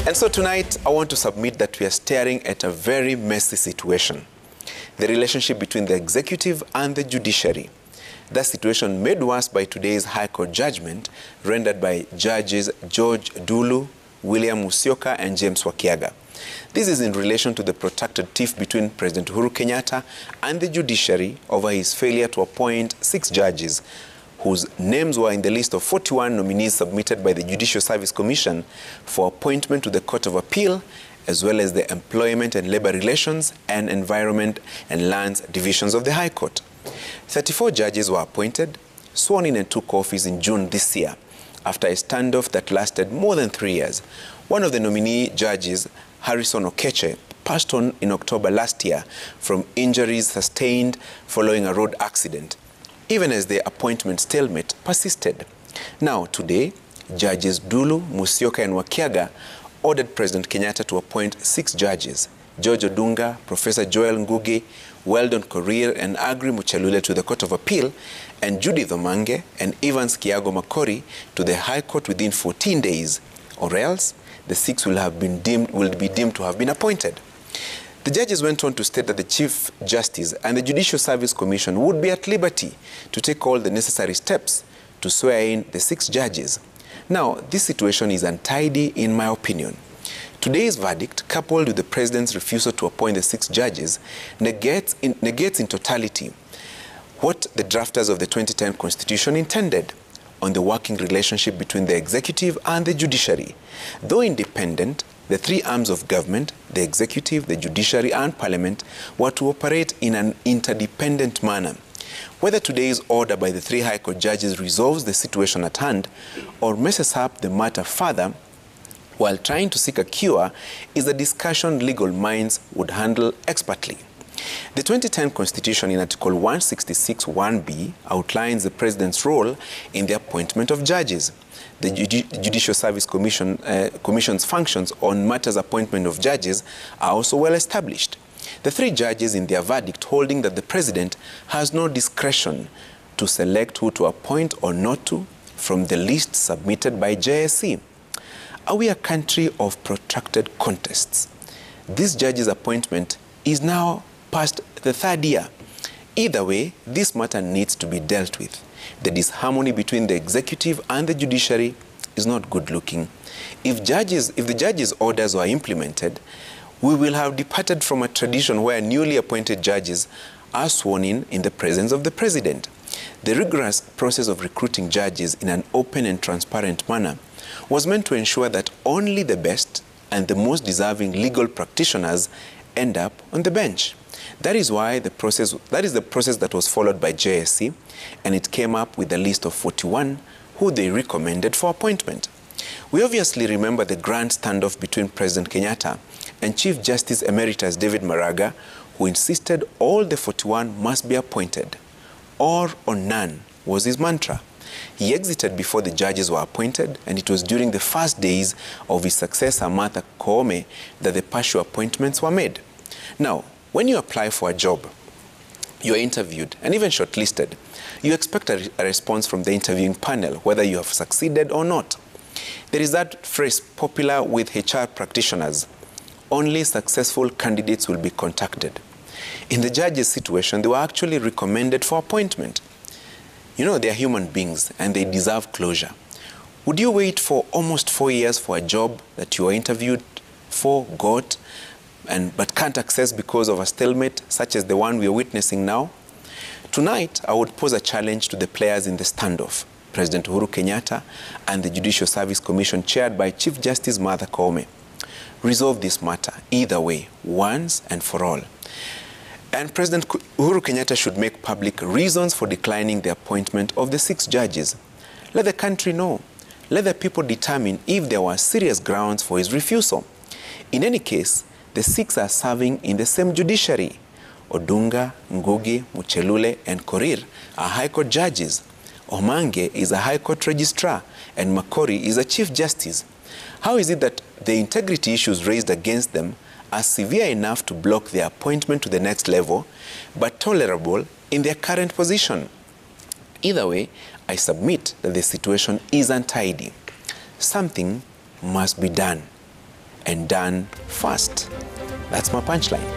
And so tonight, I want to submit that we are staring at a very messy situation. The relationship between the executive and the judiciary. That situation made worse by today's High Court judgment rendered by Judges George Dulu, William Musyoka, and James Wakiaga. This is in relation to the protracted tiff between President Uhuru Kenyatta and the judiciary over his failure to appoint 6 judges whose names were in the list of 41 nominees submitted by the Judicial Service Commission for appointment to the Court of Appeal, as well as the Employment and Labor Relations and Environment and Lands divisions of the High Court. 34 judges were appointed, sworn in, and took office in June this year, after a standoff that lasted more than 3 years. One of the nominee judges, Harrison Okeche, passed on in October last year from injuries sustained following a road accident, even as the appointment stalemate persisted. Now, today, Judges Dulu, Musyoka, and Wakiaga ordered President Kenyatta to appoint 6 judges, George Odunga, Professor Joel Ngugi, Weldon Korir, and Agri Muchelule to the Court of Appeal, and Judith Omange and Evans Kiago Makori to the High Court within 14 days, or else the 6 will be deemed to have been appointed. The judges went on to state that the Chief Justice and the Judicial Service Commission would be at liberty to take all the necessary steps to swear in the 6 judges. Now, this situation is untidy in my opinion. Today's verdict, coupled with the President's refusal to appoint the 6 judges, negates in totality what the drafters of the 2010 Constitution intended on the working relationship between the executive and the judiciary. Though independent, the 3 arms of government, the executive, the judiciary, and parliament, were to operate in an interdependent manner. Whether today's order by the 3 High Court judges resolves the situation at hand or messes up the matter further while trying to seek a cure is a discussion legal minds would handle expertly. The 2010 Constitution in Article 166(1)(b) outlines the President's role in the appointment of judges. The Judicial Service Commission's functions on matters appointment of judges are also well established. The 3 judges in their verdict holding that the President has no discretion to select who to appoint or not to from the list submitted by JSC. Are we a country of protracted contests? This judge's appointment is now past the 3rd year. Either way, this matter needs to be dealt with. The disharmony between the executive and the judiciary is not good looking. If the judges' orders were implemented, we will have departed from a tradition where newly appointed judges are sworn in the presence of the President. The rigorous process of recruiting judges in an open and transparent manner was meant to ensure that only the best and the most deserving legal practitioners end up on the bench. That is the process that was followed by JSC, and it came up with a list of 41 who they recommended for appointment. We obviously remember the grand standoff between President Kenyatta and Chief Justice Emeritus David Maraga, who insisted all the 41 must be appointed. All or none was his mantra. He exited before the judges were appointed, and it was during the first days of his successor, Martha Koome, that the partial appointments were made. Now, when you apply for a job, you are interviewed and even shortlisted. You expect a response from the interviewing panel, whether you have succeeded or not. There is that phrase popular with HR practitioners: only successful candidates will be contacted. In the judges' situation, they were actually recommended for appointment. You know, they are human beings and they deserve closure. Would you wait for almost 4 years for a job that you were interviewed for, got, but can't access because of a stalemate such as the one we are witnessing now? Tonight, I would pose a challenge to the players in the standoff, President Uhuru Kenyatta and the Judicial Service Commission chaired by Chief Justice Martha Koome. Resolve this matter either way, once and for all. And President Uhuru Kenyatta should make public reasons for declining the appointment of the 6 judges. Let the country know. Let the people determine if there were serious grounds for his refusal. In any case, the 6 are serving in the same judiciary. Odunga, Ngugi, Muchelule, and Korir are High Court judges. Omange is a High Court registrar, and Makori is a Chief Justice. How is it that the integrity issues raised against them are severe enough to block their appointment to the next level, but tolerable in their current position? Either way, I submit that the situation is untidy. Something must be done, and done fast. That's my punchline.